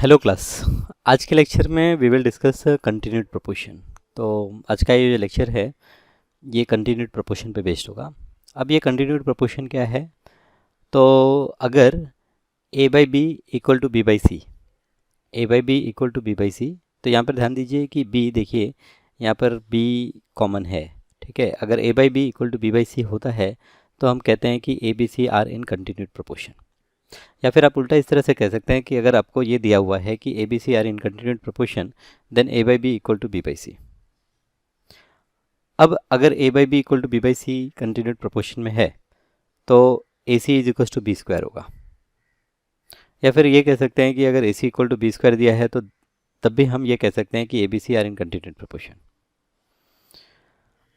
Hello class. आज के lecture में we will discuss continued proportion. तो आज का ये जो लेक्चर है ये कंटिन्यूड प्रोपोर्शन पे बेस्ड होगा। अब ये कंटिन्यूड प्रोपोर्शन क्या है? तो अगर a by B equal to B by C, A by B equal to B by C, तो यहाँ पर ध्यान दीजिए कि b, देखिए यहाँ पर b कॉमन है, ठीक है। अगर a by B equal to B by C होता है तो हम कहते हैं कि A B C are in continued proportion. या फिर आप उल्टा इस तरह से कह सकते हैं कि अगर आपको ये दिया हुआ है कि A B C are in continued proportion, then A by B equal to B by C. अब अगर A by B equal to B by C continued proportion में है तो A C is equal to B square होगा। या फिर ये कह सकते हैं कि अगर A C equal to B square दिया है तो तब भी हम ये कह सकते हैं कि A B C are in continued proportion.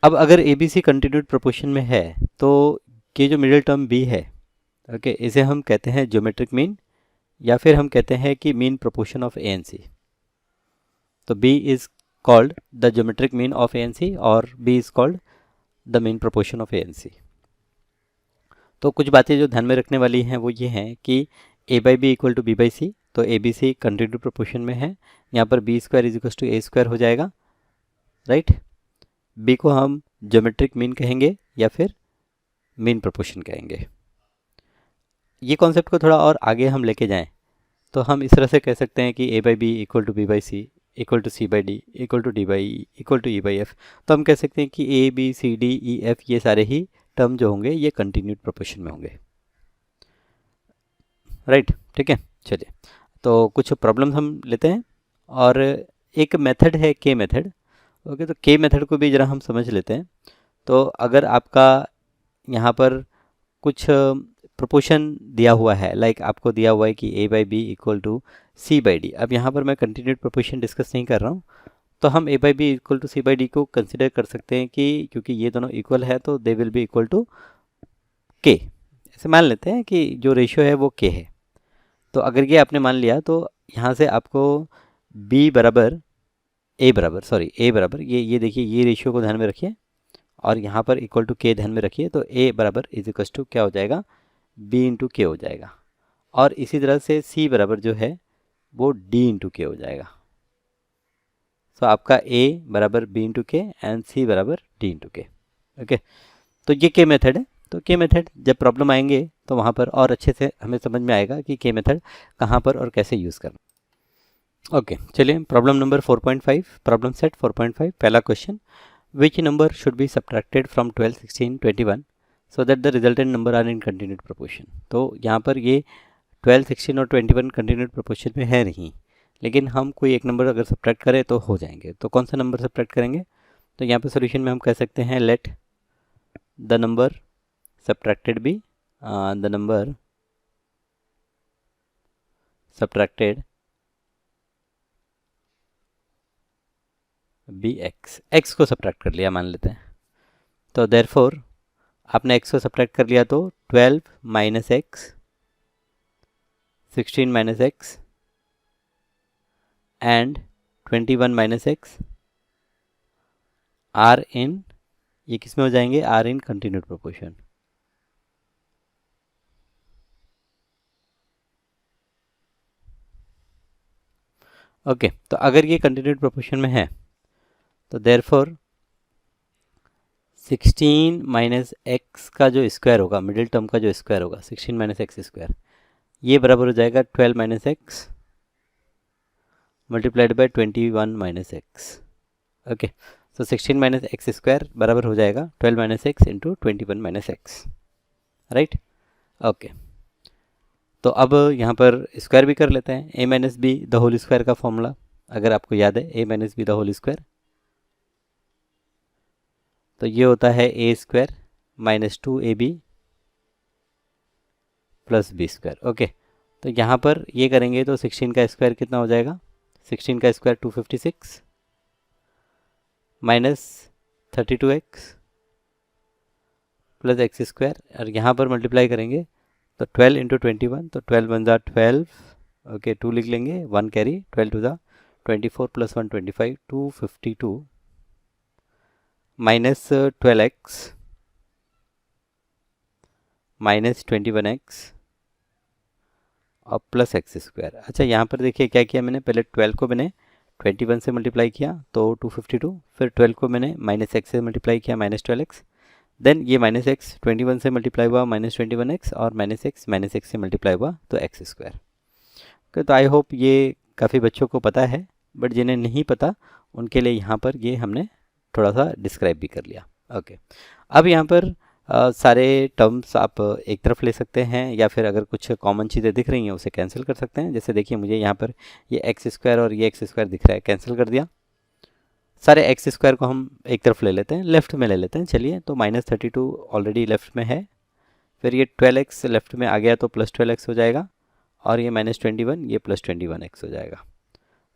अब अगर A B C continued proportion में है तो ये जो मिडिल टर्म बी है, ओके, इसे हम कहते हैं ज्योमेट्रिक मीन, या फिर हम कहते हैं कि mean proportion of A and C. तो b is called the geometric mean of A and C और b is called the mean proportion of A and C. तो कुछ बातें जो ध्यान में रखने वाली हैं वो ये हैं कि a by B equal to B by C, तो A B C continued proportion में है। यहाँ पर B square is equal to A square हो जाएगा, राइट। b को हम ज्योमेट्रिक मीन कहेंगे या फिर मीन प्रोपोर्शन कहेंगे। ये कॉन्सेप्ट को थोड़ा और आगे हम लेके जाएं तो हम इस तरह से कह सकते हैं कि a by B equal to B by C equal to C by D equal to D by equal to E by F. तो हम कह सकते हैं कि A B C D E F ये सारे ही टर्म जो होंगे ये कंटिन्यूड प्रोपोर्शन में होंगे, राइट, ठीक है। चलिए, तो कुछ प्रॉब्लम्स हम लेते हैं और एक मेथड है के मेथड। ओके, तो के मेथड को भी ज़रा हम समझ लेते हैं। तो अगर आपका यहाँ पर कुछ प्रोपोर्शन दिया हुआ है, लाइक आपको दिया हुआ है कि a by B equal to C by D. अब यहाँ पर मैं कंटिन्यूड प्रोपोर्शन डिस्कस नहीं कर रहा हूँ, तो हम a by B equal to C by D को कंसिडर कर सकते हैं कि क्योंकि ये दोनों इक्वल है तो they will be equal to k। ऐसे मान लेते हैं कि जो रेशियो है वो k है। तो अगर ये आपने मान लिया तो यहाँ से आपको b बराबर a बराबर ये देखिए, ये रेशियो को ध्यान में रखिए और यहाँ पर इक्वल टू के ध्यान में रखिए। तो a बराबर इज इक्वल टू क्या हो जाएगा, b इंटू के हो जाएगा। और इसी तरह से c बराबर जो है वो d इंटू के हो जाएगा। सो आपका a बराबर b इंटू के एंड c बराबर d इंटू के। ओके, तो ये के मेथड है। तो के मेथड जब प्रॉब्लम आएंगे तो वहाँ पर और अच्छे से हमें समझ में आएगा कि के मेथड कहाँ पर और कैसे यूज़ करना। ओके, चलिए प्रॉब्लम नंबर 4.5, प्रॉब्लम सेट 4.5। पहला question, which number should be subtracted from 12, 16, 21 so that the resultant number are in continued proportion. तो यहाँ पर ये 12, 16 और 21 कंटिन्यूड प्रोपोर्शन में है नहीं, लेकिन हम कोई एक नंबर अगर सब्ट्रैक्ट करें तो हो जाएंगे। तो कौन सा नंबर सब्ट्रैक्ट करेंगे? तो यहाँ पर सोल्यूशन में हम कह सकते हैं let the number subtracted be the number subtracted be X. X को सब्ट्रैक्ट कर लिया मान लेते हैं, तो देयरफॉर आपने x को सब्ट्रैक्ट कर लिया तो 12 minus X, 16 minus X and 21 minus X are in, ये किस में हो जाएंगे, are in continued proportion. Okay, तो अगर ये कंटिन्यूड प्रोपोर्शन में है तो देयरफॉर 16 माइनस एक्स का जो स्क्वायर होगा, मिडिल टर्म का जो स्क्वायर होगा 16 माइनस एक्स स्क्वायर, ये बराबर हो जाएगा 12 minus X multiplied by 21 minus X. Okay, तो 16 माइनस एक्स स्क्वायर बराबर हो जाएगा 12 minus X into 21 minus X, right. Okay, तो अब यहाँ पर स्क्वायर भी कर लेते हैं। A minus B the whole square का फॉर्मूला अगर आपको याद है, A minus B the whole square, तो ये होता है A square minus 2ab plus B square. Okay, तो यहाँ पर ये करेंगे तो 16 का स्क्वायर कितना हो जाएगा, 16 का square 256 minus 32x plus X square, और यहाँ पर मल्टीप्लाई करेंगे तो 12 इंटू 21, तो 12 बन जा 12, ओके 2 लिख लेंगे, 1 कैरी, 12 टू ज़ा 24 plus 1 25, 252 minus 12x minus 21x और प्लस एक्स स्क्वायर। अच्छा, यहाँ पर देखिए क्या किया मैंने, पहले 12 को मैंने 21 से मल्टीप्लाई किया तो 252, फिर 12 को मैंने माइनस एक्स से मल्टीप्लाई किया -12x, देन ये माइनस एक्स 21 से मल्टीप्लाई हुआ -21x, और माइनस एक्स से मल्टीप्लाई हुआ तो एक्स स्क्वायर। ओके, तो आई होप ये काफ़ी बच्चों को पता है, बट जिन्हें नहीं पता उनके लिए यहाँ पर ये हमने थोड़ा सा डिस्क्राइब भी कर लिया। ओके, अब यहाँ पर सारे टर्म्स आप एक तरफ ले सकते हैं, या फिर अगर कुछ कॉमन चीज़ें दिख रही हैं उसे कैंसिल कर सकते हैं। जैसे देखिए मुझे यहाँ पर ये एक्स स्क्वायर और ये एक्स स्क्वायर दिख रहा है, कैंसिल कर दिया। सारे एक्स स्क्वायर को हम एक तरफ ले लेते हैं, लेफ्ट में ले लेते हैं। चलिए, तो -32 ऑलरेडी लेफ्ट में है, फिर ये 12x लेफ्ट में आ गया तो +12x हो जाएगा, और ये -21 ये +21x हो जाएगा।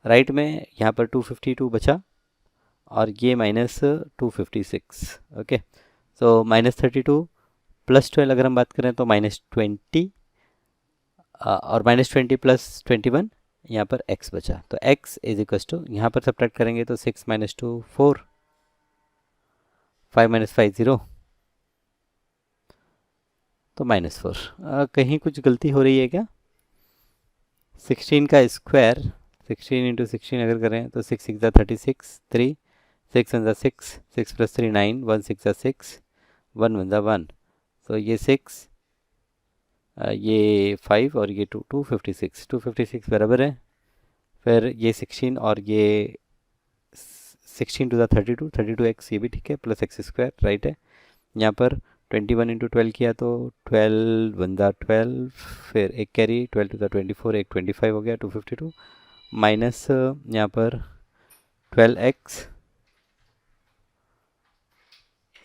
राइट में यहाँ पर 252 बचा, और ये -256। ओके, सो -32 +12 अगर हम बात करें तो -20, और -20 + 21 यहाँ पर x बचा, तो x इज इक्वल टू, यहाँ पर सब्ट्रैक्ट करेंगे तो 6 - 2 4, 5 - 5 0, तो -4। कहीं कुछ गलती हो रही है क्या? 16 का स्क्वायर 16 × 16 अगर करें तो 6 6 36, 3 6 1 6, 6 + 3 9, 1 6 6, 1 1 1, तो ये 6, ये 5 और ये 2, 256 बराबर है। फिर ये 16 और ये 16 × 32, 32x ये भी ठीक है, प्लस एक्स स्क्वायर राइट है। यहाँ पर 21 × 12 किया तो 12 1 12, फिर एक कैरी 12 × 24, एक 25 हो गया 252, माइनस यहाँ पर 12x,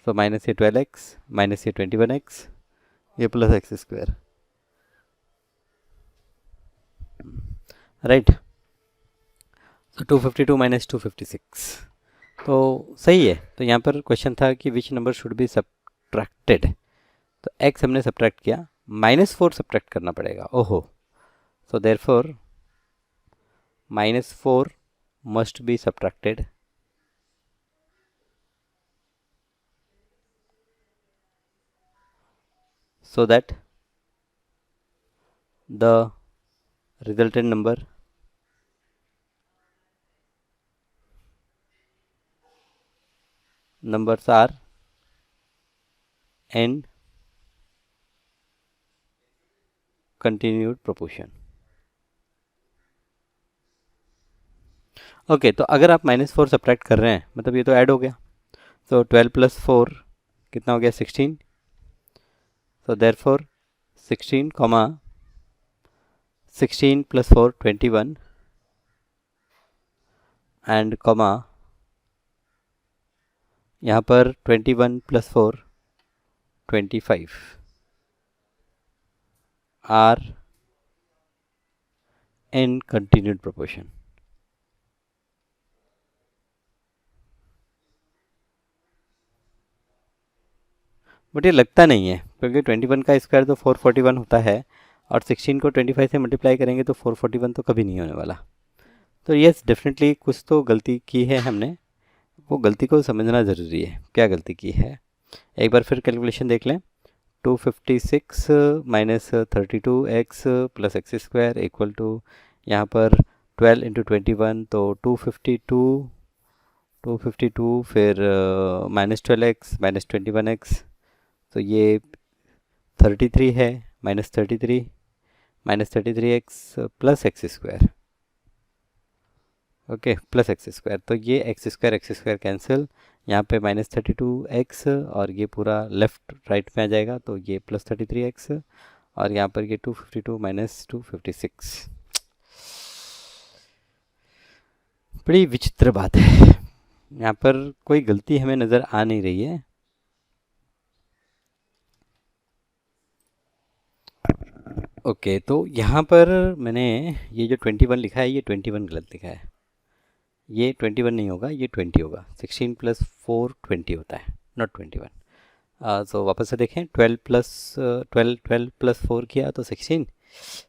तो माइनस ये 12x, माइनस ये 21x, ये प्लस एक्स स्क्वायर राइट। तो 252 - 256, तो सही है। तो यहाँ पर क्वेश्चन था कि विच नंबर शुड बी सब्ट्रैक्टेड, तो x हमने सब्ट्रैक्ट किया, -4 सब्ट्रैक्ट करना पड़ेगा। ओहो, so therefore -4 must be subtracted, so that the resultant numbers are in continued proportion। Okay, तो अगर आप -4 सब्ट्रैक्ट कर रहे हैं मतलब ये तो ऐड हो गया, तो 12 + 4 कितना हो गया 16, so therefore 16, 16 + 4 21, एंड कॉमा यहाँ पर 21 + 4 25 are in continued proportion. But ये लगता नहीं है, क्योंकि 21 का स्क्वायर तो 441 होता है, और 16 को 25 से मल्टीप्लाई करेंगे तो 441 तो कभी नहीं होने वाला। तो यस, डेफिनेटली कुछ तो गलती की है हमने, वो गलती को समझना ज़रूरी है, क्या गलती की है। एक बार फिर कैलकुलेशन देख लें, 256 - 32x + x square equal to यहाँ पर 12 × 21, तो 252, फिर -12x -21x, तो ये 33 है, -33x + x square, okay, plus X square, तो ये एक्स स्क्वायर कैंसिल, यहाँ पे -32x और ये पूरा लेफ्ट राइट में आ जाएगा, तो ये +33x, और यहाँ पर ये 252 - 256। बड़ी विचित्र बात है, यहाँ पर कोई गलती हमें नज़र आ नहीं रही है। ओके, तो यहाँ पर मैंने ये जो 21 लिखा है, ये 21 गलत लिखा है, ये 21 नहीं होगा, ये 20 होगा। 16 + 4 20 होता है, नॉट 21। सो वापस से देखें, 12 + 4 किया तो 16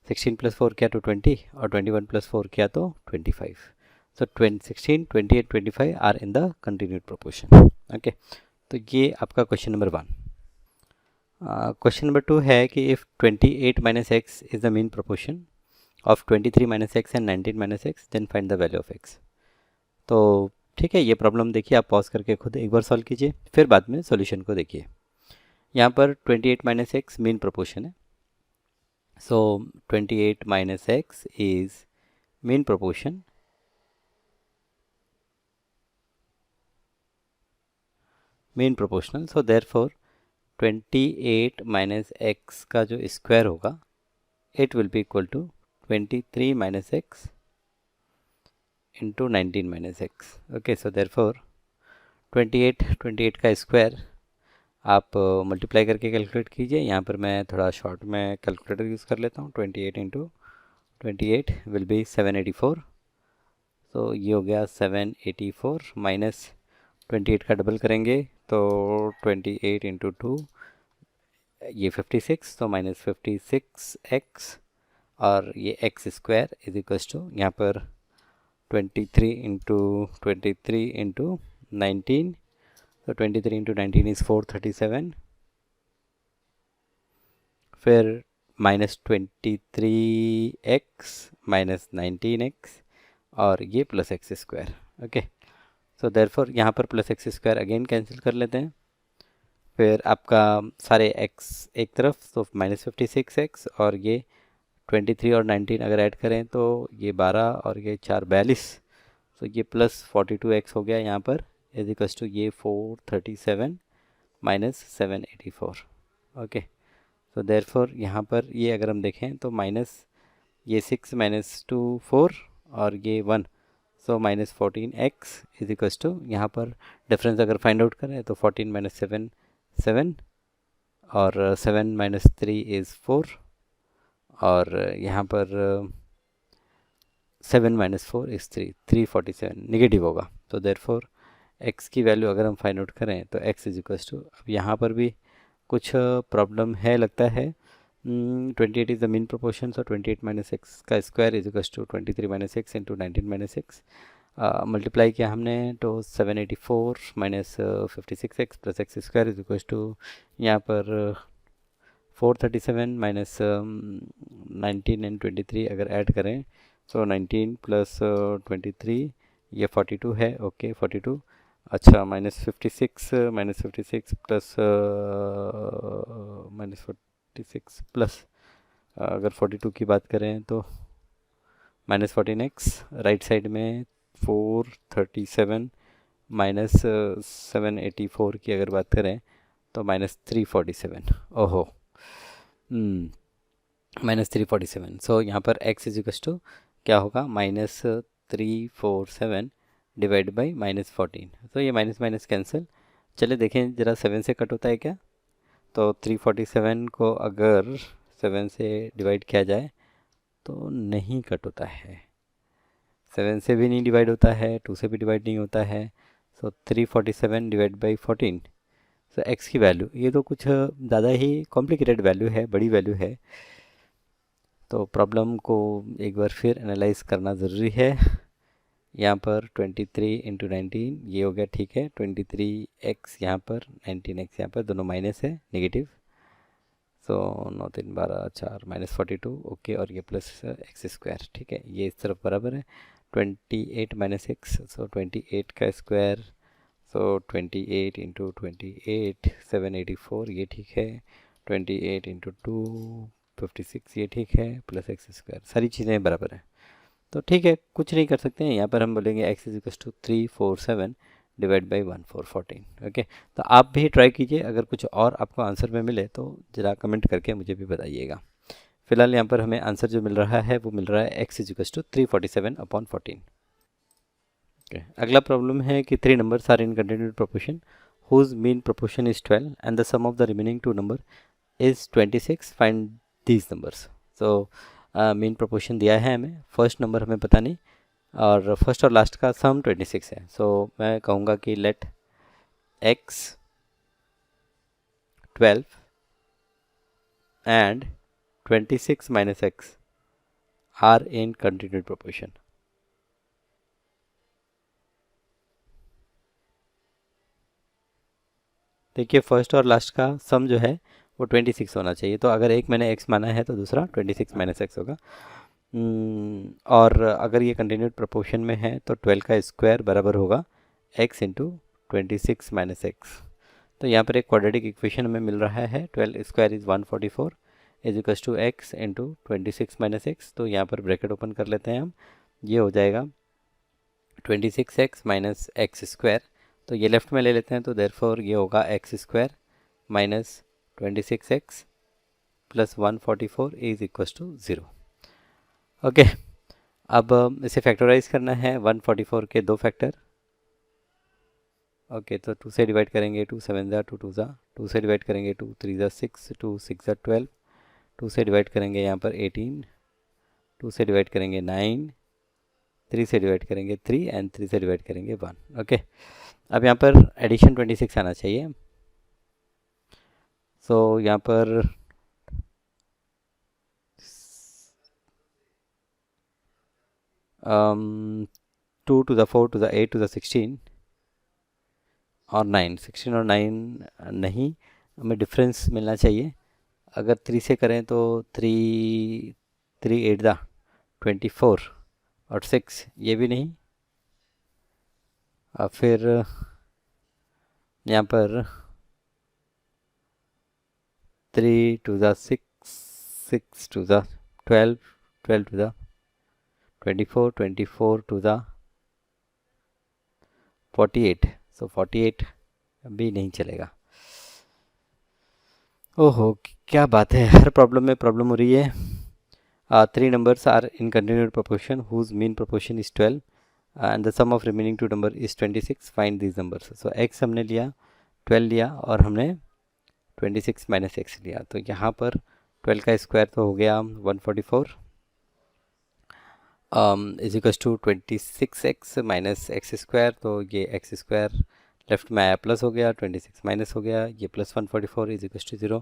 + 4 किया तो 20, और 21 + 4 किया तो 25। So 16 28 25 are in the continued proportion. Okay, तो ये आपका क्वेश्चन नंबर 1। क्वेश्चन नंबर 2 है कि if 28 - x is the mean proportion, of 23 minus X and 19 minus X, then find the value of X. तो ठीक है, ये प्रॉब्लम देखिए, आप पॉज करके खुद एक बार सॉल्व कीजिए, फिर बाद में सॉल्यूशन को देखिए। यहाँ पर 28 माइनस एक्स मीन प्रोपोर्शन है, so 28 minus X is mean proportion mean proportional, so therefore 28 minus X का जो स्क्वायर होगा it will be equal to 23 minus X into 19 minus X. Okay, so therefore 28 का square आप multiply करके calculate कीजिए। यहाँ पर मैं थोड़ा शॉर्ट में कैलकुलेटर यूज़ कर लेता हूँ। 28 इंटू 28 विल बी 784, तो ये हो गया 784 माइनस 28 का डबल करेंगे तो 28 इंटू 2 ये 56, तो माइनस 56x और ये x square is equals to यहाँ पर 23 इंटू 19, तो 23 इंटू 19 इज़ 437, फिर माइनस 23x माइनस 19x और ये plus X square. Okay, so therefore यहाँ पर plus X square again cancel कर लेते हैं, फिर आपका सारे x एक तरफ, तो माइनस 56x और ये 23 और 19 अगर ऐड करें तो ये 12 और ये 4 42, तो ये प्लस 42x हो गया यहाँ पर इज इक्वल्स टू ये 437 माइनस 784। ओके, तो देयरफॉर यहाँ पर ये अगर हम देखें तो माइनस ये 6 माइनस 2 4 और ये 1, so minus 14x is equals to यहाँ पर डिफरेंस अगर फाइंड आउट करें तो 14 माइनस 7 7 और 7 माइनस 3 इज़ 4 और यहाँ पर 7 माइनस 4 इज़ 347 नेगेटिव होगा। तो देयरफॉर x की वैल्यू अगर हम फाइंड आउट करें तो x इज इक्वल्स टू, अब यहाँ पर भी कुछ प्रॉब्लम है लगता है। 28 is the mean proportion, so 28 minus X का square is equals to 23 minus X into 19 minus X, multiply किया हमने तो 784 minus 56x plus X square is equals to यहाँ पर 437 माइनस 19 एंड 23 अगर ऐड करें सो 19 प्लस 23 ये 42 है। ओके, 42, अच्छा माइनस 56 प्लस माइनस 46 प्लस अगर 42 की बात करें तो माइनस 14x, राइट साइड में 437 माइनस 784 की अगर बात करें तो माइनस 347, ओहो माइनस 347, सो यहाँ पर x इज इक्वल्स टू क्या होगा, माइनस 347 डिवाइड बाई माइनस 14, तो ये माइनस माइनस कैंसिल। चलिए देखें ज़रा 7 से कट होता है क्या, तो 347 को अगर 7 से डिवाइड किया जाए तो नहीं कट होता है, 7 से भी नहीं डिवाइड होता है, 2 से भी डिवाइड नहीं होता है, सो 347 डिवाइड बाई 14, सो x की वैल्यू ये तो कुछ ज़्यादा ही कॉम्प्लिकेटेड वैल्यू है, बड़ी वैल्यू है, तो प्रॉब्लम को एक बार फिर एनालाइज करना ज़रूरी है। यहाँ पर 23 इंटू 19 ये हो गया, ठीक है, 23x यहाँ पर 19x यहाँ पर दोनों माइनस है, नेगेटिव, सो 9 3 12 4 माइनस 42, ओके, और ये प्लस एक्स स्क्वायर, ठीक है, ये इस तरफ बराबर है 28 माइनस एक्स, सो 28 का स्क्वायर, सो 28 इंटू 28 784 ये ठीक है, 28 इंटू 2 56 ये ठीक है, प्लस एक्स स्क्वायर, सारी चीज़ें बराबर हैं, तो ठीक है, कुछ नहीं कर सकते हैं, यहाँ पर हम बोलेंगे x is equal to 347 divide by 1414। Okay, तो आप भी ट्राई कीजिए, अगर कुछ और आपको आंसर में मिले तो ज़रा कमेंट करके मुझे भी बताइएगा। फिलहाल यहाँ पर हमें आंसर जो मिल रहा है वो मिल रहा है x is equal to 347/14। Okay, अगला प्रॉब्लम है कि 3 numbers are in continued proportion whose mean proportion is 12 and the sum of the remaining 2 number is 26, find these numbers। so mean proportion दिया है हमें, फर्स्ट नंबर हमें पता नहीं और फर्स्ट और लास्ट का सम 26 है, सो मैं कहूँगा कि let x 12 and 26 minus X are in continued proportion. देखिए फर्स्ट और लास्ट का सम जो है वो 26 होना चाहिए, तो अगर एक मैंने x माना है तो दूसरा 26 माइनस एक्स होगा। और अगर ये कंटिन्यूड प्रोपोर्शन में है तो 12 का स्क्वायर बराबर होगा x इंटू 26 माइनस एक्स। तो यहाँ पर एक क्वाड्रेटिक इक्वेशन हमें मिल रहा है 12 square is 144 is equals to X into 26 minus X. तो यहाँ पर ब्रैकेट ओपन कर लेते हैं हम, ये हो जाएगा 26x माइनस एक्स स्क्वायर। तो ये लेफ्ट में ले लेते हैं, तो देयरफॉर ये होगा X square minus 26x plus 144 is equals to 0। Okay, अब इसे फैक्टराइज करना है 144 के दो फैक्टर। ओके, तो 2 से डिवाइड करेंगे, 2 7 ज़ा 2 2 ज़ा, 2 से डिवाइड करेंगे 2 3 ज़ा 6, 2 6 ज़ा 12, 2 से डिवाइड करेंगे यहाँ पर 18, 2 से डिवाइड करेंगे 9, 3 से डिवाइड करेंगे 3 एंड 3 से डिवाइड करेंगे 1। ओके, अब यहाँ पर एडिशन 26 आना चाहिए। सो यहाँ पर 2 to the 4 to the 8 to the 16 और 9, 16 और 9 नहीं, हमें डिफरेंस मिलना चाहिए। अगर 3 से करें तो 3 3 8 दा 24 और 6 ये भी नहीं। और फिर यहाँ पर 3 to the 6, 6 to the 12, 12 to the 24, 24 to the 48, सो 48 भी नहीं चलेगा। ओहो, क्या बात है, हर प्रॉब्लम में प्रॉब्लम हो रही है। 3 numbers are in continued proportion whose mean proportion is 12 and the sum of remaining two number is 26. Find these numbers. So x हमने लिया 12 लिया और हमने 26 माइनस एक्स लिया। तो यहाँ पर 12 का स्क्वायर तो हो गया 144 is equals to 26x minus X square. तो ये एक्स स्क्वायर लेफ्ट में आया प्लस हो गया, 26 माइनस हो गया, ये प्लस 144 इज इक्वल्स टू 0।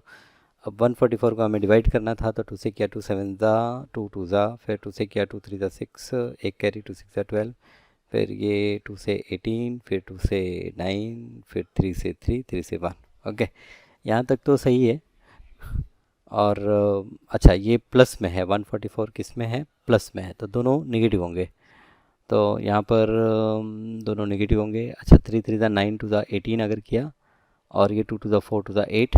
अब 144 को हमें डिवाइड करना था, तो 2 से किया 2 7 ज़ा 2 2 ज़ा, फिर 2 से किया 2 3 ज़ा 6, एक कैरी 2 6 ज़ा 12, फिर ये 2 से 18, फिर 2 से 9, फिर 3 से 3, 3 से 1। ओके, यहाँ तक तो सही है। और अच्छा, ये प्लस में है, 144 किस में है, प्लस में है, तो दोनों नेगेटिव होंगे। तो यहाँ पर दोनों नेगेटिव होंगे। अच्छा, 3 3 ज़ा 9, 2 ज़ा 18 अगर किया, और ये 2 2 ज़ा 4, 2 ज़ा 8,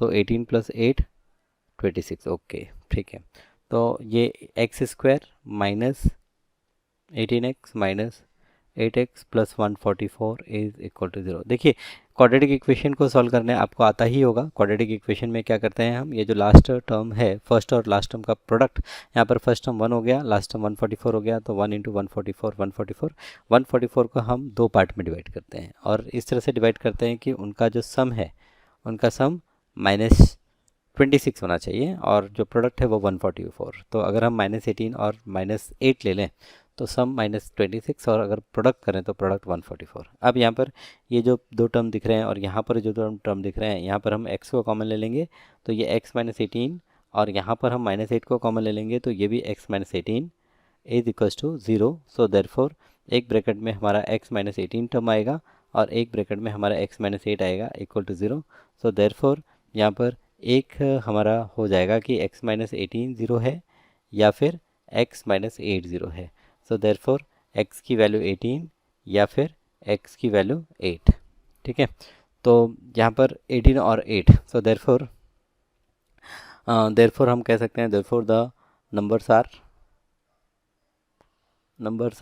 सो 18 प्लस 8 26। ओके, ठीक है। तो ये x square minus 18x minus 8x plus 144 is equal to 0। देखिए, क्वाड्रेटिक इक्वेशन को सॉल्व करने आपको आता ही होगा। क्वाड्रेटिक इक्वेशन में क्या करते हैं हम, ये जो लास्ट टर्म है, फर्स्ट और लास्ट टर्म का प्रोडक्ट, यहाँ पर फर्स्ट टर्म 1 हो गया, लास्ट टर्म 144 हो गया, तो 1 इंटू 144 144, 144 को हम दो पार्ट में डिवाइड करते हैं और इस तरह से डिवाइड करते हैं कि उनका जो सम है, उनका सम माइनस 26 होना चाहिए और जो प्रोडक्ट है वो 144। तो अगर हम माइनस 18 और माइनस 8 ले लें तो सम माइनस 26 और अगर प्रोडक्ट करें तो प्रोडक्ट 144। अब यहाँ पर ये जो दो टर्म दिख रहे हैं और यहाँ पर जो दो टर्म दिख रहे हैं, यहाँ पर हम x को कॉमन ले लेंगे तो ये x माइनस 18, और यहाँ पर हम माइनस 8 को कॉमन ले लेंगे तो ये भी x minus 18 is equals to 0। So therefore एक ब्रैकेट में हमारा x माइनस 18 टर्म आएगा और एक ब्रैकेट में हमारा x माइनस 8 आएगा इक्वल टू 0। सो देयरफॉर यहाँ पर एक हमारा हो जाएगा कि x माइनस 18 0 है या फिर x माइनस 8 0 है। सो देयरफॉर x की वैल्यू 18 या फिर x की वैल्यू 8। ठीक है, तो यहाँ पर 18 और 8, सो देयरफॉर हम कह सकते हैं देयरफॉर द नंबर्स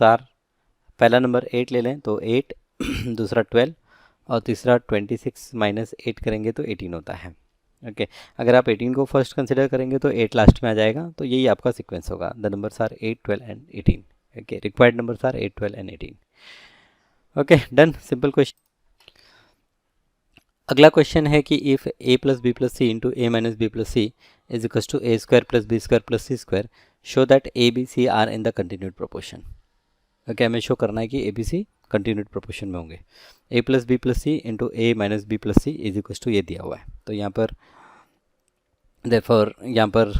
आर, पहला नंबर 8 ले लें तो 8, दूसरा 12 और तीसरा 26 माइनस 8 करेंगे तो 18 होता है। ओके, अगर आप 18 को फर्स्ट कंसिडर करेंगे तो 8 लास्ट में आ जाएगा, तो यही आपका सीक्वेंस होगा। The numbers are 8 12 and 18। Okay, required numbers are 8 12 and 18। Okay, done, simple question. अगला क्वेश्चन है कि if a plus B plus C into a minus b plus c is equal to A square plus B square plus C square, show that a B C are in the continued proportion. Okay, हमें show करना है कि A B C continued proportion में होंगे। a plus B plus C into a minus b plus c is equal to ये दिया हुआ है। तो यहाँ पर देयरफॉर यहाँ पर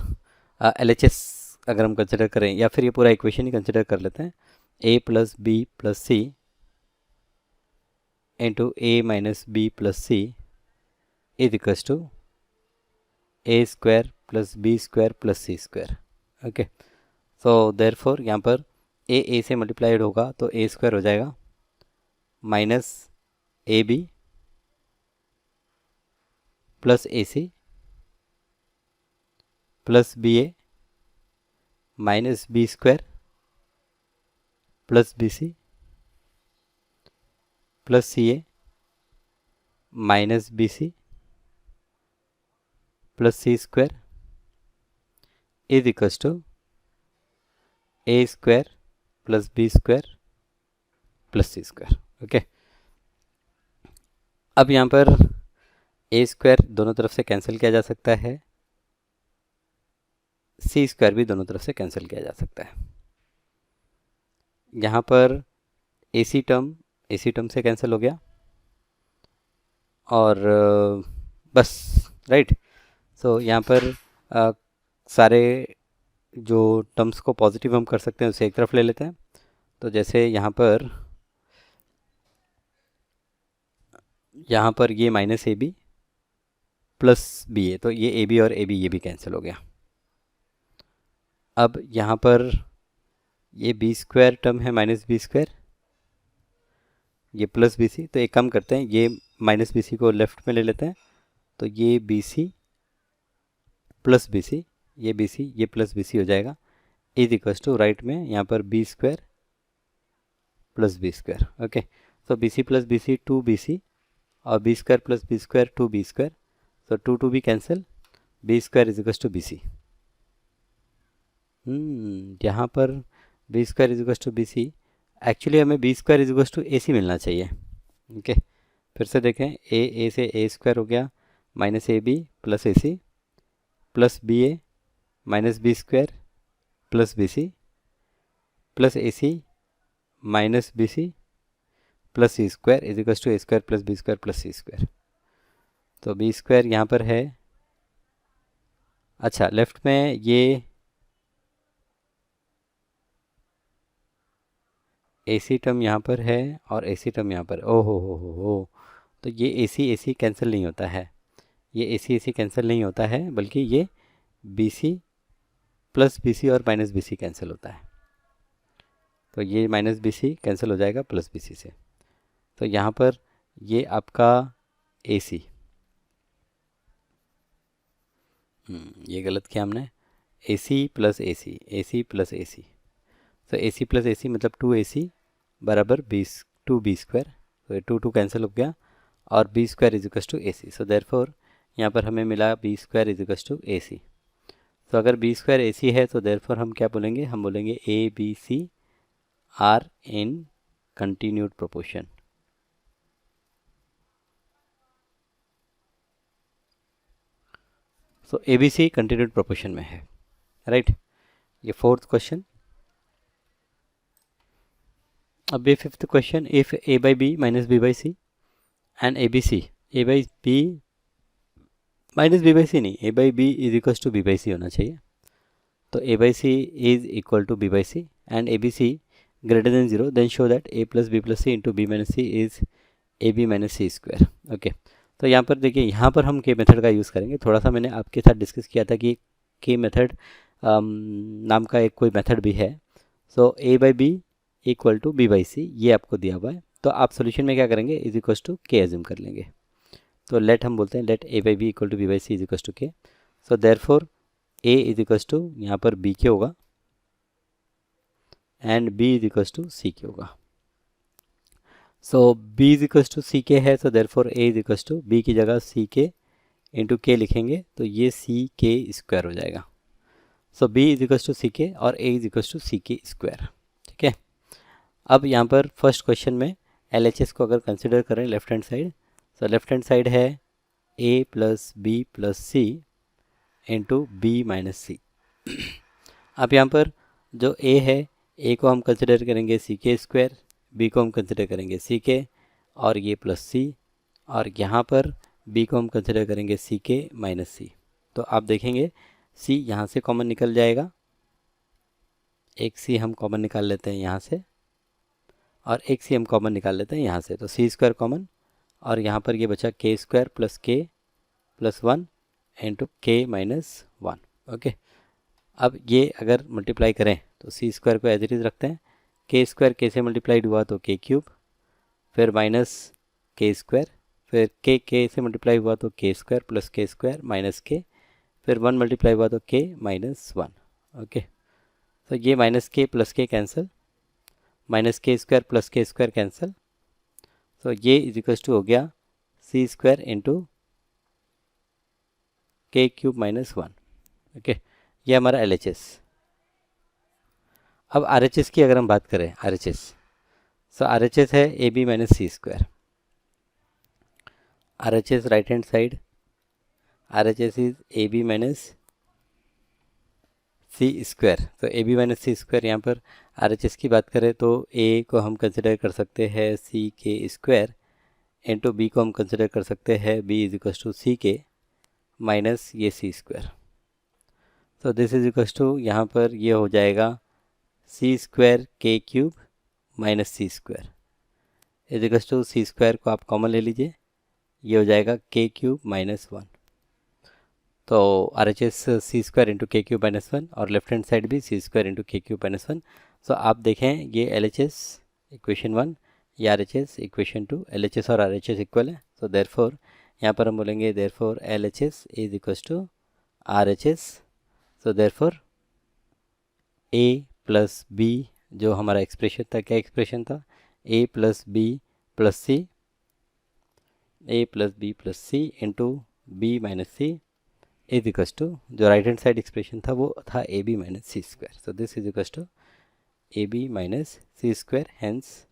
LHS अगर हम कंसिडर करें या फिर ये पूरा इक्वेशन ही कंसिडर कर लेते हैं, a plus B plus C into a minus b plus c is equals to A square plus B square plus C square. Okay, so therefore यहाँ पर ए से मल्टीप्लाइड होगा तो ए स्क्वायर हो जाएगा minus A B plus a c plus B a minus b square plus B C plus C a minus b C plus C square is equals to A square plus B square plus C square. Okay, अब यहाँ पर ए square दोनों तरफ से cancel किया जा सकता है, सी स्क्वायर भी दोनों तरफ से कैंसिल किया जा सकता है। यहाँ पर एसी टर्म से कैंसिल हो गया और बस राइट। सो यहाँ पर सारे जो टर्म्स को पॉजिटिव हम कर सकते हैं उसे एक तरफ ले लेते हैं। तो जैसे यहाँ पर ये minus A B plus B A, तो ये ए बी और ए बी ये भी कैंसिल हो गया। अब यहाँ पर ये बी स्क्वायर टर्म है माइनस बी स्क्वायर, ये प्लस बी सी, तो एक काम करते हैं ये माइनस बी सी को लेफ्ट में ले लेते हैं। तो ये बी सी प्लस बी सी, ये बी सी ये प्लस बी सी हो जाएगा इज इक्वल्स टू राइट में यहाँ पर B square plus B square. Okay, तो बी सी plus B C two B सी और B square plus B square two B square, तो टू भी cancel, B square is equals to B C. यहाँ पर B square is equals to B C, actually हमें B square is equals to A C मिलना चाहिए। Okay, फिर से देखें ए से ए स्क्वायर हो गया minus A B plus a c plus B a minus b square plus B C plus a c minus b C plus C square is equals to A square plus B square plus C square. तो b square यहाँ पर है, अच्छा left में ये ए सी term यहाँ पर है और ए सी टर्म यहाँ पर, ओ हो, तो ये ए सी कैंसिल नहीं होता है, ये ए सी कैंसिल नहीं होता है, बल्कि ये बी सी प्लस बी सी और माइनस बी सी कैंसिल होता है। तो ये माइनस बी सी कैंसिल हो जाएगा प्लस बी सी से। तो यहाँ पर ये आपका ए सी, ये गलत किया हमने, ए c plus a C, A c plus a C, तो ए सी प्लस ए सी मतलब टू ए सी बराबर टू बी स्क्वायर, तो ये टू कैंसिल हो गया और B square is equals to A C. So therefore यहाँ पर हमें मिला B square is equals to A C. तो अगर बी स्क्वायर ए सी है तो देयरफॉर हम क्या बोलेंगे, हम बोलेंगे A B C are in continued proportion. So A B C continued proportion में है, राइट। ये फोर्थ क्वेश्चन। अब ये fifth question, if A by B minus B by C and A B C, A by B minus B by C नहीं, A by B is equals to B by C होना चाहिए। तो A by C is equal to B by C and A B c greater than zero, then show that a plus B plus C into B minus C is a B minus C square. Okay, तो यहाँ पर देखिए, यहाँ पर हम के method का use करेंगे। थोड़ा सा मैंने आपके साथ डिस्कस किया था कि के मेथड नाम का एक कोई मेथड भी है। So A by B equal to B by C, ये आपको दिया हुआ है। तो आप सोल्यूशन में क्या करेंगे, is equal to K assume कर लेंगे। तो लेट हम बोलते हैं let A by B equal to B by C is equal to K. So therefore A is equal to यहाँ पर बी के होगा and B is equal to C K होगा। So B is equal to C K है, तो therefore A is equal to B की जगह सी के into के लिखेंगे, तो ये सी के स्क्वायर हो जाएगा। सो बी इज इक्वल टू सी के और ए is equal to C K square. ठीक है, अब यहाँ पर फर्स्ट क्वेश्चन में एल एच एस को अगर कंसिडर करें लेफ्ट हैंड साइड, तो लेफ्ट हैंड साइड है ए प्लस बी प्लस सी इंटू बी माइनस सी। अब यहाँ पर जो ए है, ए को हम कंसिडर करेंगे सी के स्क्वायर, बी को हम कंसिडर करेंगे सी के और ये प्लस सी, और यहाँ पर बी को हम कंसिडर करेंगे सी के माइनस सी। तो आप देखेंगे सी यहाँ से कॉमन निकल जाएगा, एक सी हम कॉमन निकाल लेते हैं यहाँ से और एक सी हम कॉमन निकाल लेते हैं यहाँ से, तो सी स्क्वायर कॉमन और यहाँ पर ये बचा के स्क्वायर प्लस के प्लस वन इंटू के माइनस वन। ओके, अब ये अगर मल्टीप्लाई करें तो सी स्क्वायर को एज इट इज़ रखते हैं। के स्क्वायर के से मल्टीप्लाइड हुआ तो के क्यूब, फिर माइनस के स्क्वायर, फिर के से मल्टीप्लाई हुआ तो के square plus k square minus के, फिर 1 मल्टीप्लाई हुआ तो के माइनस 1। ओके, तो ये minus k plus k cancel, minus k square plus k square cancel, तो ये इज इक्वल्स टू हो गया सी square into k cube minus 1। Okay, ये हमारा एल एच एस। अब आर एच एस की अगर हम बात करें, R H S, so R H S है A B minus C square. R H S right hand side, R H S is a B minus C square. तो A B minus C square, यहाँ पर are H S की बात करें तो ए को हम कंसिडर कर सकते हैं सी के स्क्वायर इंटू बी को हम कंसिडर कर सकते हैं b is equals to C k minus ये सी स्क्वायर। तो दिस इज इक्वल्स टू, यहाँ पर ये हो जाएगा सी स्क्वायर के cube minus C square is equals to c square को आप कॉमन ले लीजिए, ये हो जाएगा के क्यूब माइनस 1। तो R H S c square into k cube minus 1 और लेफ्ट हैंड साइड भी c square into k cube minus 1। So आप देखें ये एल एच एस इक्वेशन 1, ये R H S equation 2, L H S और R H S equal है। So therefore यहाँ पर हम बोलेंगे therefore L H S is equals to R H S. So therefore a plus B जो हमारा expression था, क्या एक्सप्रेशन था, A plus B plus C, A plus B plus C into B minus C is equals to, जो right hand side expression था वो था A B minus C square. So this is equals to A B minus C square, hence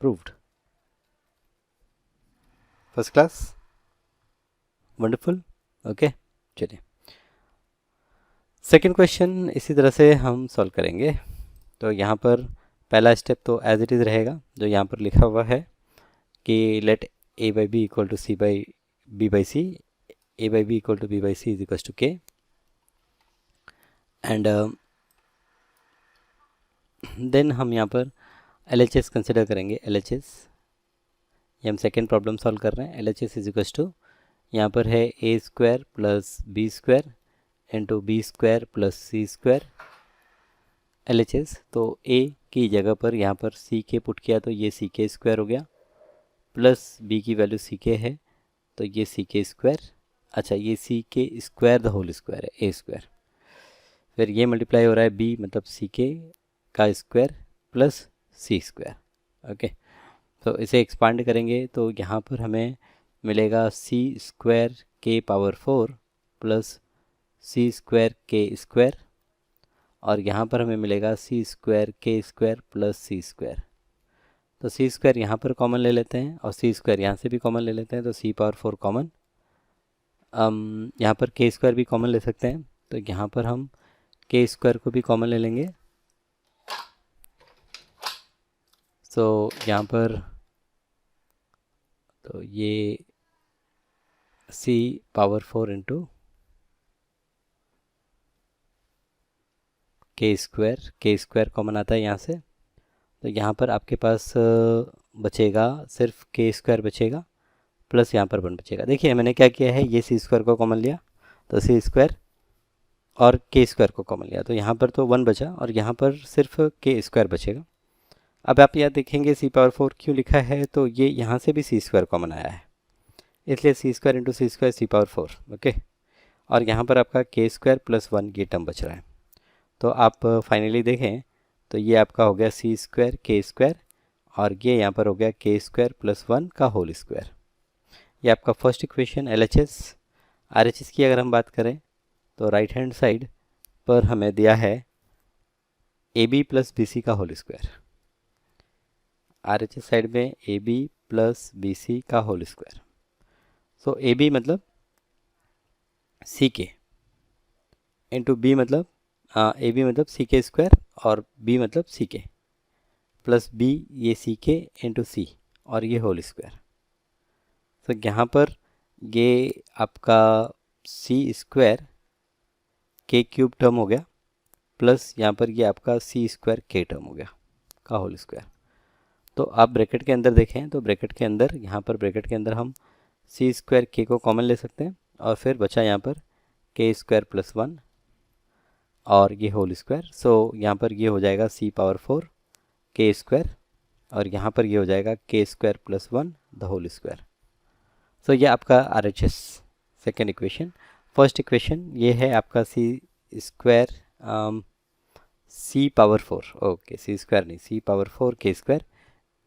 proved. First class, wonderful. Okay, चलिए second question इसी तरह से हम solve करेंगे। तो यहाँ पर पहला स्टेप तो एज इट इज़ रहेगा जो यहाँ पर लिखा हुआ है कि let A by B equal to C by B by C, A by B equal to B by C is equal to K, and then हम यहाँ पर एल एच एस कंसिडर करेंगे। एल एच एस, ये हम second problem solve कर रहे हैं। L H S is equal to, यहाँ पर है A square plus B square into B square plus C square L H S. तो ए की जगह पर यहाँ पर सी के पुट किया तो ये सी के स्क्वायर हो गया, प्लस बी की वैल्यू सी के है तो ये सी के स्क्वायर, अच्छा ये C K square the whole square है ए स्क्वायर, फिर ये मल्टीप्लाई हो रहा है बी मतलब सी के का स्क्वायर प्लस सी स्क्वायर। ओके, तो इसे एक्सपांड करेंगे तो यहाँ पर हमें मिलेगा सी स्क्वायर के पावर 4 प्लस सी स्क्वायर के स्क्वायर, और यहाँ पर हमें मिलेगा सी स्क्वायर के स्क्वायर प्लस सी स्क्वायर। तो सी स्क्वायर यहाँ पर कॉमन ले लेते हैं और सी स्क्वायर यहाँ से भी कॉमन ले लेते हैं, तो सी पावर 4 कॉमन, यहाँ पर के स्क्वायर भी कॉमन ले सकते हैं, तो यहाँ पर हम के स्क्वायर को भी कॉमन ले लेंगे। सो यहाँ पर तो ये सी power 4 into K square common आता है यहाँ से, तो यहाँ पर आपके पास बचेगा सिर्फ के स्क्वायर बचेगा प्लस यहाँ पर 1 बचेगा। देखिए मैंने क्या किया है, ये सी स्क्वायर को कॉमन लिया तो सी स्क्वायर और के स्क्वायर को कॉमन लिया तो यहाँ पर तो 1 बचा और यहाँ पर सिर्फ के स्क्वायर बचेगा। अब आप यहाँ देखेंगे सी पावर 4 क्यों लिखा है, तो ये यहाँ से भी सी स्क्वायर कॉमन आया है, इसलिए सी स्क्वायर इंटू सी स्क्वायर सी पावर 4। ओके, और यहाँ पर आपका के स्क्वायर प्लस 1 ये टर्म बच रहा है। तो आप फाइनली देखें तो ये आपका हो गया सी स्क्वायर के स्क्वायर और ये यहाँ पर हो गया के स्क्वायर प्लस 1 का होल स्क्वायर। ये आपका first equation L H S. R H S की अगर हम बात करें तो राइट हैंड साइड पर हमें दिया है A B plus B C का whole square, R H S side में A B plus B C का whole square. So A B मतलब सी के इंटू बी मतलब ए बी मतलब सी के स्क्वायर और बी मतलब सी के प्लस बी ये सी के इंटू सी और ये होल स्क्वायर। तो यहाँ पर ये आपका सी स्क्वायर के क्यूब टर्म हो गया प्लस यहाँ पर ये आपका सी स्क्वायर के टर्म हो गया का होल स्क्वायर। तो आप ब्रैकेट के अंदर देखें तो ब्रैकेट के अंदर यहाँ पर ब्रैकेट के अंदर हम सी स्क्वायर के को कॉमन ले सकते हैं और फिर बचा यहाँ पर के स्क्वायर प्लस 1 और ये होल स्क्वायर। सो यहाँ पर ये हो जाएगा c पावर 4 k स्क्वायर, और यहाँ पर ये हो जाएगा k square plus 1 the whole square. So ये आपका RHS second equation. First equation ये है आपका c square c power 4, okay c square नहीं, c power 4 k square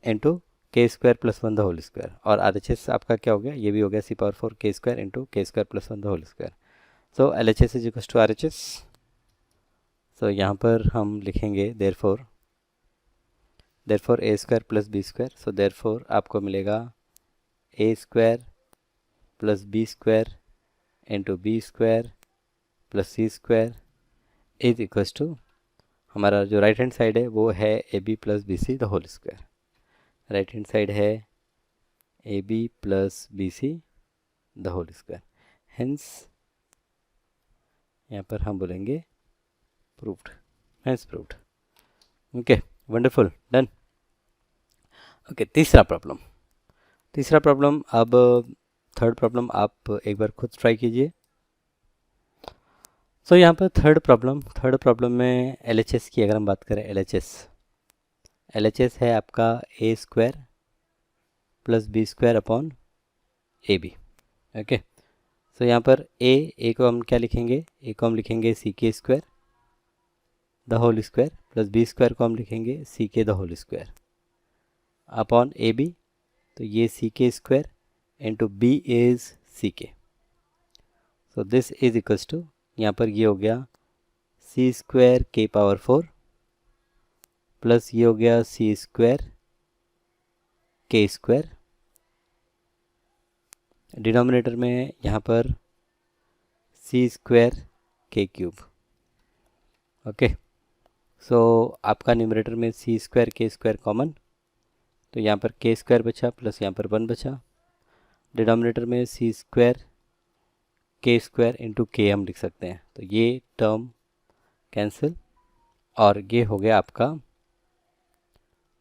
into K square plus 1 the whole square, और RHS आपका क्या हो गया, ये भी हो गया c power 4 k square into K square plus 1 the whole square. So LHS is equal to RHS। So यहाँ पर हम लिखेंगे therefore a square plus b square. So therefore आपको मिलेगा a square plus b square into b square plus c square is equal to, हमारा जो right hand side है वो है ab plus B C the whole square. Right hand side है ab plus B C the whole square. Hence यहाँ पर हम बोलेंगे proved, hence proved. Okay, wonderful, done. Okay, तीसरा प्रॉब्लम। अब थर्ड प्रॉब्लम आप एक बार खुद ट्राई कीजिए। सो यहाँ पर थर्ड प्रॉब्लम में LHS की अगर हम बात करें, LHS है आपका a square plus b square upon ab। Okay, so यहाँ पर a को हम क्या लिखेंगे, a को हम लिखेंगे C K square the whole square plus b square को हम लिखेंगे C K the whole square upon ab। तो ये C K square into B is C K. So this is equals to, यहाँ पर ये हो गया सी स्क्वायर के पावर 4 प्लस ये हो गया सी स्क्वायर के स्क्वायर, डिनोमिनेटर में यहाँ पर सी स्क्वायर के क्यूब। ओके, सो आपका न्यूमरेटर में C square K square common, तो यहाँ पर के स्क्वायर बचा प्लस यहाँ पर 1 बचा। डिनोमिनेटर में C square K square into के हम लिख सकते हैं, तो ये टर्म कैंसिल, और ये हो गया आपका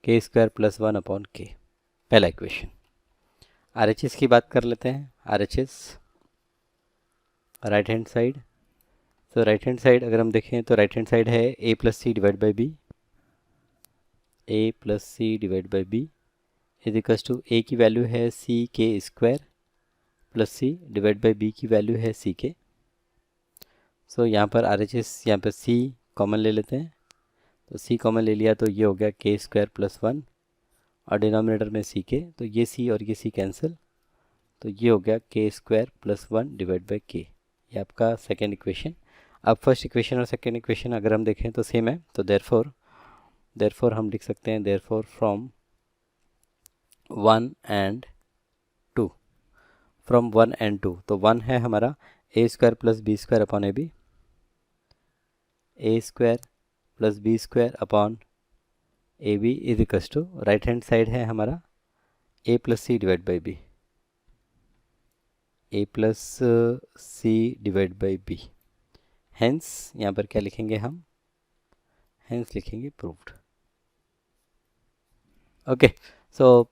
के स्क्वायर प्लस 1 अपॉन के, पहला इक्वेशन। RHS की बात कर लेते हैं। RHS right hand side. So right hand side अगर हम देखें तो राइट हैंड साइड है a plus C divide by B, a plus C divide by B is equals to a की वैल्यू है C K square plus C divide by B की value है C K. सो यहाँ पर RHS, यहाँ पर c common ले लेते हैं, तो c कॉमन ले लिया तो ये हो गया के स्क्वायर प्लस 1 और डिनोमिनेटर में सी के, तो ये c और ये c कैंसिल, तो ये हो गया के स्क्वायर प्लस 1 डिवाइड बाई के। ये आपका सेकेंड इक्वेशन। अब फर्स्ट इक्वेशन और सेकेंड इक्वेशन अगर हम देखें तो सेम है, तो देयरफॉर हम लिख सकते हैं therefore from 1 and 2, from 1 and 2, तो 1 है हमारा a square plus B square upon a b, a square plus B square upon a b is equals to, right hand side है हमारा a plus C divide by B, a plus C divide by b. Hence यहाँ पर क्या लिखेंगे हम, hence लिखेंगे proved. Okay, so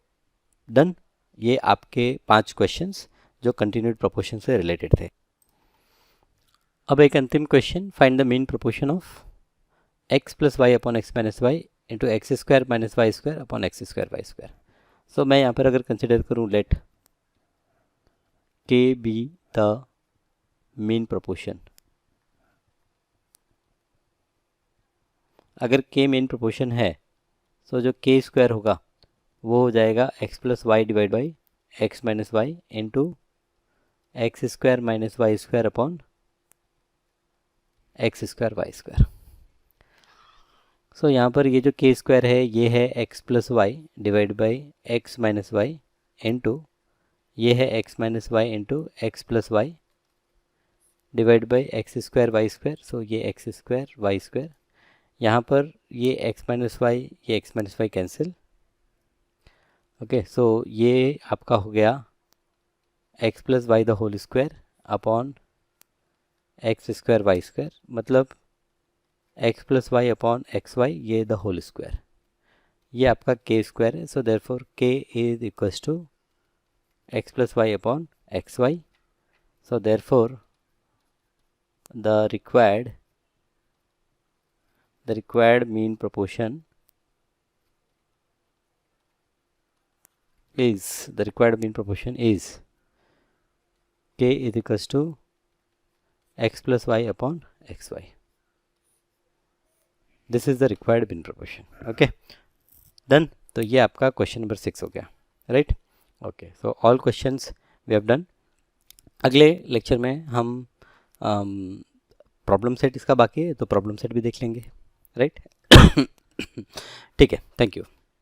done. ये आपके 5 क्वेश्चंस जो कंटिन्यूड प्रोपोर्शन से रिलेटेड थे। अब एक अंतिम question, find the mean proportion of x plus y upon x minus y into x square minus y square upon x square y square. So मैं यहाँ पर अगर कंसिडर करूँ let k be the mean proportion, अगर k mean proportion है तो जो k square होगा वो हो जाएगा x plus y divide by x minus y into x square minus y square upon x square y square. So यहाँ पर ये जो k स्क्वायर है ये है x plus y divide by x minus y into ये है x minus y into x plus y divide by x square y square. So ये एक्स स्क्वायर वाई स्क्वायर, यहाँ पर ये x माइनस वाई, ये x minus y cancel. Okay, so ये आपका हो गया x plus y the whole square upon x square y square, मतलब x plus y upon x y ये द होल स्क्वायर, ये आपका k स्क्वायर है। So therefore k is equals to x plus y upon x y. So therefore the required the required mean proportion is the required mean proportion is k is equals to x plus y upon xy. This is the required mean proportion. Okay, done. तो ये आपका question number 6 हो गया, right. Okay, so all questions we have done. अगले lecture में हम problem set इसका बाकी है, तो प्रॉब्लम सेट भी देख लेंगे, राइट. ठीक है, थैंक यू.